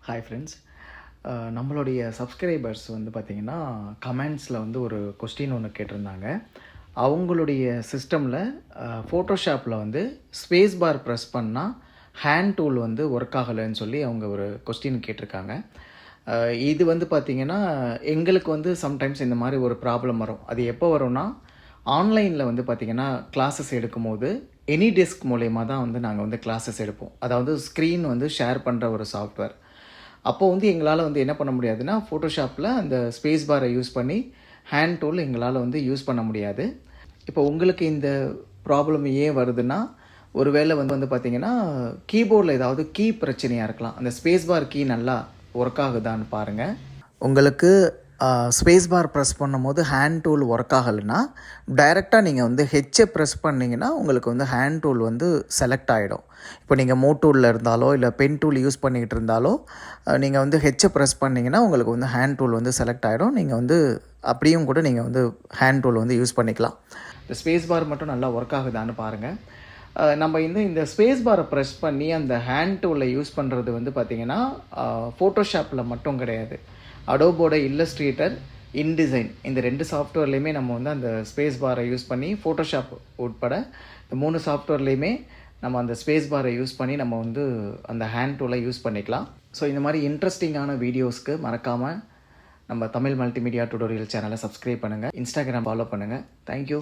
Hi friends. நம்மளுடைய subscribers வந்து பார்த்திங்கன்னா கமெண்ட்ஸில் வந்து ஒரு கொஸ்டின் ஒன்று கேட்டிருந்தாங்க. அவங்களுடைய சிஸ்டமில் ஃபோட்டோஷாப்பில் வந்து ஸ்பேஸ் பார் ப்ரெஸ் பண்ணால் ஹேண்ட் டூல் வந்து ஒர்க் ஆகலைன்னு சொல்லி அவங்க ஒரு கொஸ்டின் கேட்டிருக்காங்க. இது வந்து பார்த்திங்கன்னா எங்களுக்கு வந்து சம்டைம்ஸ் இந்த மாதிரி ஒரு ப்ராப்ளம் வரும். அது எப்போ வரும்னா, ஆன்லைனில் வந்து பார்த்திங்கன்னா கிளாஸஸ் எடுக்கும்போது எனி டெஸ்க் மூலயமா தான் வந்து நாங்கள் வந்து கிளாஸஸ் எடுப்போம். அதாவது ஸ்க்ரீன் வந்து ஷேர் பண்ணுற ஒரு சாஃப்ட்வேர். அப்போது வந்து எங்களால் வந்து என்ன பண்ண முடியாதுன்னா, ஃபோட்டோஷாப்பில் அந்த ஸ்பேஸ் பாரை யூஸ் பண்ணி ஹேண்ட் டூல் எங்களால் வந்து யூஸ் பண்ண முடியாது. இப்போ உங்களுக்கு இந்த ப்ராப்ளம் ஏன் வருதுன்னா, ஒரு வேளை வந்து பார்த்திங்கன்னா கீபோர்டில் ஏதாவது கீ பிரச்சனையாக இருக்கலாம். அந்த ஸ்பேஸ் பார் கீ நல்லா ஒர்க் ஆகுதான்னு பாருங்கள். உங்களுக்கு ஸ்பேஸ் பார் ப்ரெஸ் பண்ணும்போது ஹேண்ட் டூல் ஒர்க் ஆகலைன்னா, டைரெக்டாக நீங்கள் வந்து ஹெச்சை ப்ரெஸ் பண்ணிங்கன்னா உங்களுக்கு வந்து ஹேண்ட் டூல் வந்து செலக்ட் ஆகிடும். இப்போ நீங்கள் மோ டூலில் இருந்தாலோ இல்லை பென் டூல் யூஸ் பண்ணிக்கிட்டு இருந்தாலோ நீங்கள் வந்து ஹெச்சை ப்ரெஸ் பண்ணிங்கன்னா உங்களுக்கு வந்து ஹேண்ட் டூல் வந்து செலக்ட் ஆகிடும். நீங்கள் வந்து அப்படியும் கூட நீங்கள் வந்து ஹேண்ட் டூல் வந்து யூஸ் பண்ணிக்கலாம். இந்த ஸ்பேஸ் பார் மட்டும் நல்லா ஒர்க் ஆகுதான்னு பாருங்கள். நம்ம இந்த ஸ்பேஸ் பாரை ப்ரெஸ் பண்ணி அந்த ஹேண்ட் டூலை யூஸ் பண்ணுறது வந்து பார்த்திங்கன்னா ஃபோட்டோஷாப்பில் மட்டும் கிடையாது. அடோபோட இல்லஸ்ட்ரேட்டர், இன்டிசைன் இந்த 2 சாஃப்ட்வேர்லேயுமே நம்ம வந்து அந்த ஸ்பேஸ் பாரை யூஸ் பண்ணி, ஃபோட்டோஷாப் உட்பட இந்த 3 சாஃப்ட்வேர்லேயுமே நம்ம அந்த ஸ்பேஸ் பாரை யூஸ் பண்ணி நம்ம வந்து அந்த ஹேண்ட் டூலை யூஸ் பண்ணிக்கலாம். ஸோ இந்த மாதிரி இன்ட்ரெஸ்டிங்கான வீடியோஸ்க்கு மறக்காமல் நம்ம தமிழ் மல்டிமீடியா டுடோரியல் சேனலை சப்ஸ்கிரைப் பண்ணுங்கள். இன்ஸ்டாகிராம் ஃபாலோ பண்ணுங்கள். தேங்க்யூ.